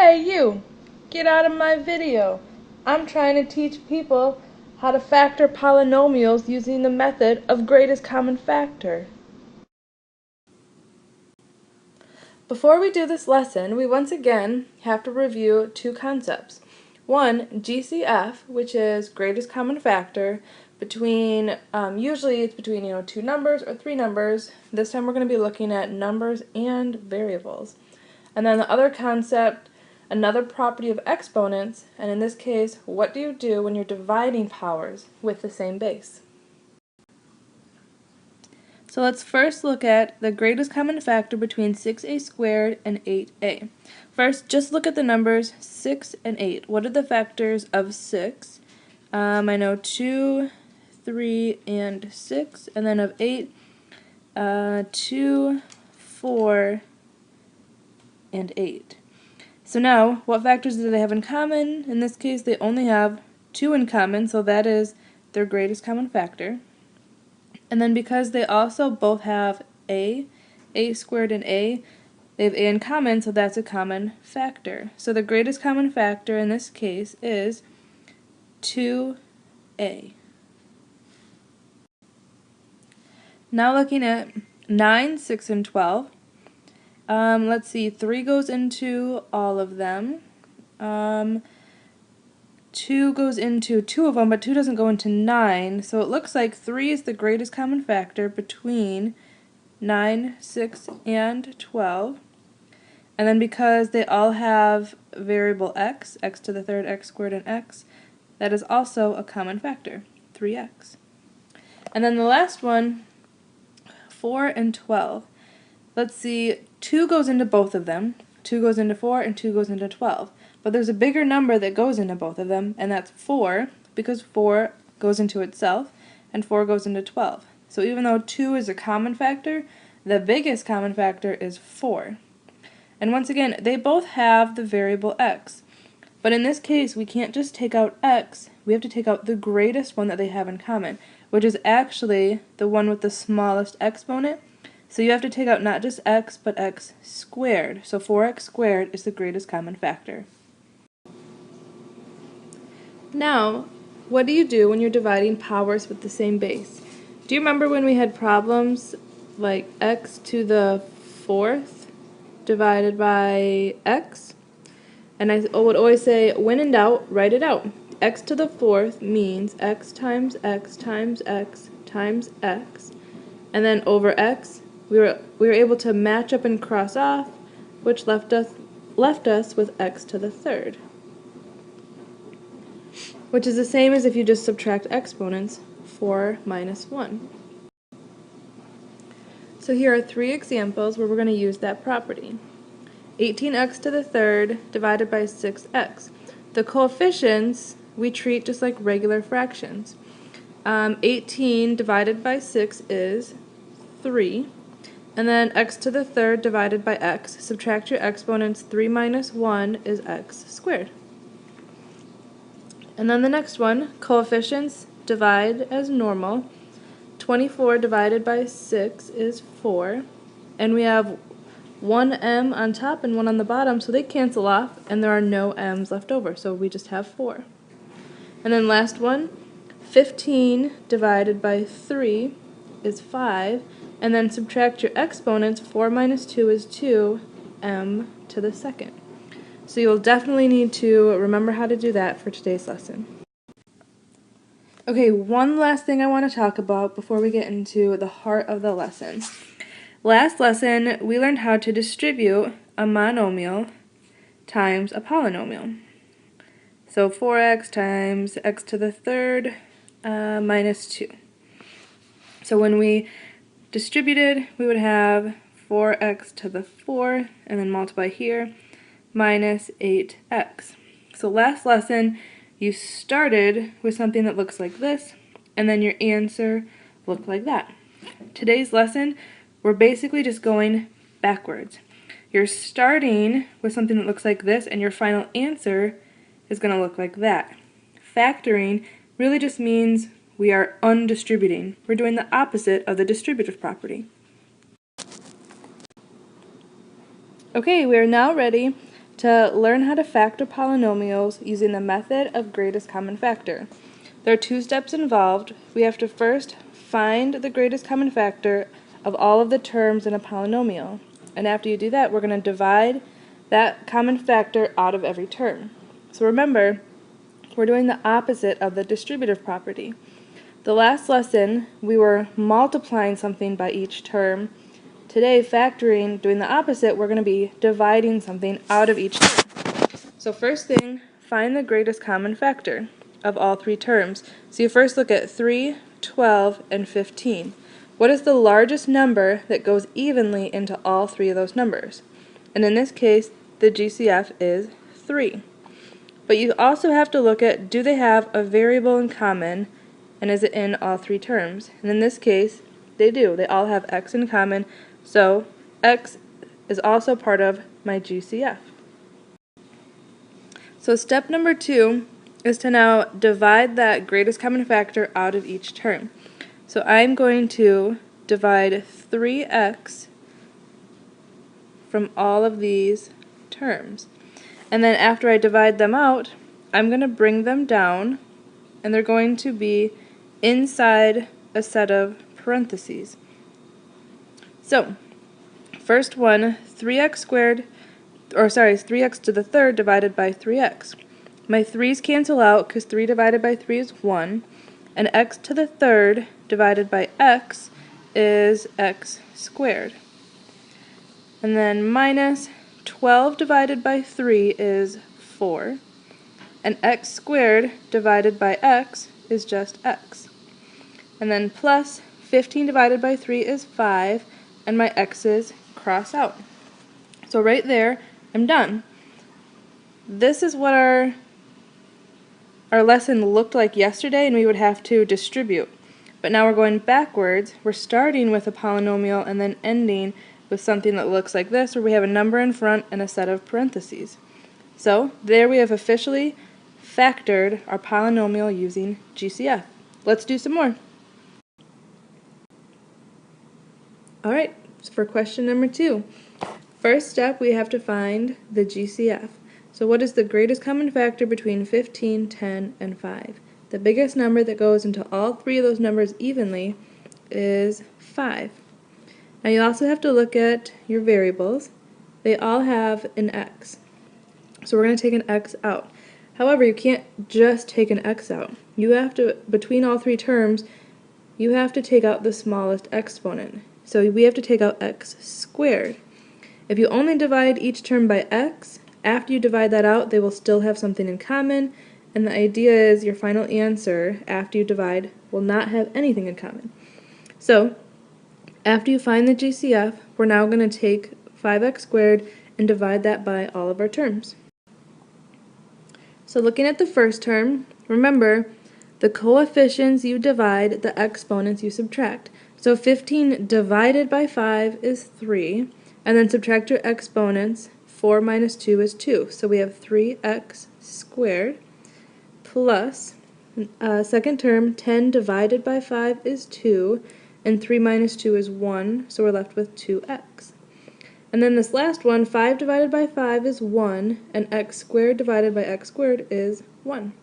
Hey you, get out of my video. I'm trying to teach people how to factor polynomials using the method of greatest common factor. Before we do this lesson, we once again have to review two concepts. One, GCF, which is greatest common factor between, usually it's between two numbers or three numbers. This time we're going to be looking at numbers and variables. And then the other concept, another property of exponents, and in this case, what do you do when you're dividing powers with the same base? So let's first look at the greatest common factor between 6a squared and 8a. First, just look at the numbers 6 and 8. What are the factors of 6? I know 2, 3, and 6. And then of 8, 2, 4, and 8. So now, what factors do they have in common? In this case, they only have 2 in common, so that is their greatest common factor. And then because they also both have a squared and they have a in common, so that's a common factor. So the greatest common factor in this case is 2a. Now looking at 9, 6, and 12. Let's see, 3 goes into all of them. 2 goes into 2 of them, but 2 doesn't go into 9, so it looks like 3 is the greatest common factor between 9, 6, and 12. And then because they all have variable x to the third, x squared, and x, that is also a common factor, 3x. And then the last one, 4 and 12. Let's see, 2 goes into both of them. 2 goes into 4 and 2 goes into 12. But there's a bigger number that goes into both of them, and that's 4, because 4 goes into itself, and 4 goes into 12. So even though 2 is a common factor, the biggest common factor is 4. And once again, they both have the variable x. But in this case, we can't just take out x, we have to take out the greatest one that they have in common, which is actually the one with the smallest exponent. So you have to take out not just x, but x squared. So 4x squared is the greatest common factor. Now, what do you do when you're dividing powers with the same base? Do you remember when we had problems like x to the 4th divided by x? And I would always say, when in doubt, write it out. X to the 4th means x times x times x times x. And then over x, we were able to match up and cross off, which left us with x to the 3rd. Which is the same as if you just subtract exponents, 4 minus 1. So here are 3 examples where we're going to use that property. 18x to the 3rd divided by 6x. The coefficients we treat just like regular fractions. 18 divided by 6 is 3. And then x to the 3rd divided by x. Subtract your exponents, 3 minus 1 is x squared. And then the next one, coefficients divide as normal. 24 divided by 6 is 4. And we have one m on top and one on the bottom, so they cancel off, and there are no m's left over, so we just have 4. And then last one, 15 divided by 3 is 5. And then subtract your exponents, 4 minus 2 is 2, m to the 2nd. So you'll definitely need to remember how to do that for today's lesson. Okay, one last thing I want to talk about before we get into the heart of the lesson. Last lesson, we learned how to distribute a monomial times a polynomial. So 4x times x to the 3rd minus 2. So when we distributed, we would have 4x to the 4, and then multiply here, minus 8x. So last lesson, you started with something that looks like this, and then your answer looked like that. Today's lesson, we're basically just going backwards. You're starting with something that looks like this, and your final answer is going to look like that. Factoring really just means we are undistributing. We're doing the opposite of the distributive property. Okay, we are now ready to learn how to factor polynomials using the method of greatest common factor. There are two steps involved. We have to first find the greatest common factor of all of the terms in a polynomial. And after you do that, we're going to divide that common factor out of every term. So remember, we're doing the opposite of the distributive property. The last lesson, we were multiplying something by each term. Today, factoring, doing the opposite, we're going to be dividing something out of each term. So first thing, find the greatest common factor of all three terms. So you first look at 3, 12, and 15. What is the largest number that goes evenly into all three of those numbers? And in this case, the GCF is 3. But you also have to look at, do they have a variable in common, and is it in all three terms? And in this case, they do. They all have x in common, so x is also part of my GCF. So step number 2 is to now divide that greatest common factor out of each term. So I'm going to divide 3x from all of these terms. And then after I divide them out, I'm going to bring them down, and they're going to be inside a set of parentheses. So, first one, 3x to the third divided by 3x. My 3's cancel out because 3 divided by 3 is 1, and x to the third divided by x is x squared. And then minus 12 divided by 3 is 4, and x squared divided by x is just x. And then plus 15 divided by 3 is 5, and my x's cross out. So right there, I'm done. This is what our lesson looked like yesterday, and we would have to distribute. But now we're going backwards. We're starting with a polynomial and then ending with something that looks like this, where we have a number in front and a set of parentheses. So there we have officially factored our polynomial using GCF. Let's do some more. Alright, so for question number 2. First step, we have to find the GCF. So what is the greatest common factor between 15, 10, and 5? The biggest number that goes into all three of those numbers evenly is 5. Now you also have to look at your variables. They all have an x. So we're going to take an x out. However, you can't just take an x out. You have to, between all three terms, you have to take out the smallest exponent. So we have to take out x squared. If you only divide each term by x, after you divide that out, they will still have something in common, and the idea is your final answer, after you divide, will not have anything in common. So, after you find the GCF, we're now going to take 5x squared and divide that by all of our terms. So looking at the first term, remember, the coefficients you divide, the exponents you subtract. So 15 divided by 5 is 3, and then subtract your exponents. 4 minus 2 is 2. So we have 3x squared plus, second term, 10 divided by 5 is 2, and 3 minus 2 is 1, so we're left with 2x. And then this last one, 5 divided by 5 is 1, and x squared divided by x squared is 1.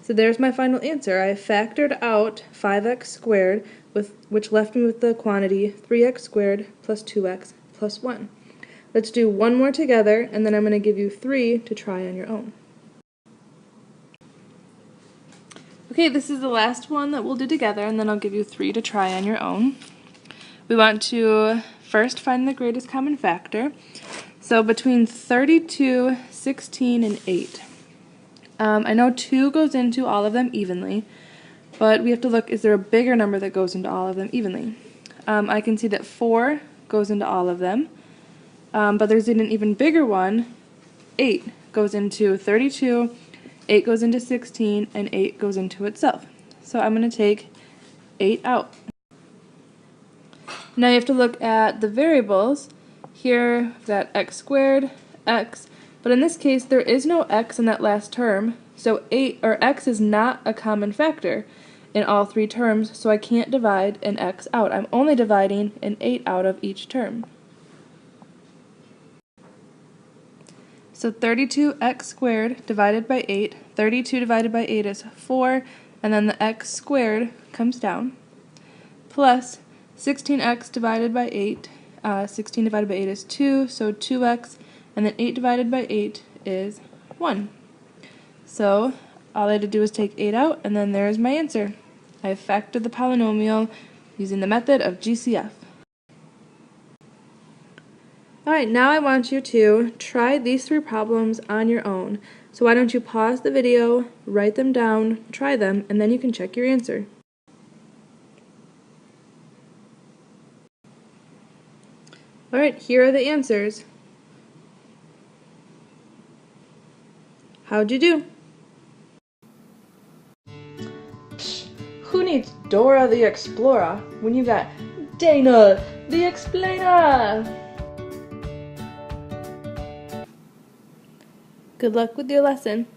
So there's my final answer. I factored out 5x squared, which left me with the quantity 3x squared plus 2x plus 1. Let's do one more together, and then I'm going to give you 3 to try on your own. Okay, this is the last one that we'll do together, and then I'll give you 3 to try on your own. We want to first find the greatest common factor. So between 32, 16, and 8. I know 2 goes into all of them evenly, but we have to look, is there a bigger number that goes into all of them evenly? I can see that 4 goes into all of them, but there's an even bigger one. 8 goes into 32, 8 goes into 16, and 8 goes into itself. So I'm going to take 8 out. Now you have to look at the variables. Here we've got x squared, x, but in this case there is no x in that last term, so x is not a common factor in all three terms, so I can't divide an x out. I'm only dividing an 8 out of each term. So 32x squared divided by 8, 32 divided by 8 is 4, and then the x squared comes down, plus 16x divided by 8, 16 divided by 8 is 2, so 2x, and then 8 divided by 8 is 1. So all I had to do was take 8 out, and then there's my answer. I have factored the polynomial using the method of GCF. Alright, now I want you to try these 3 problems on your own. So why don't you pause the video, write them down, try them, and then you can check your answer. Alright, here are the answers. How'd you do? Who needs Dora the Explorer when you got Dana the Explainer? Good luck with your lesson.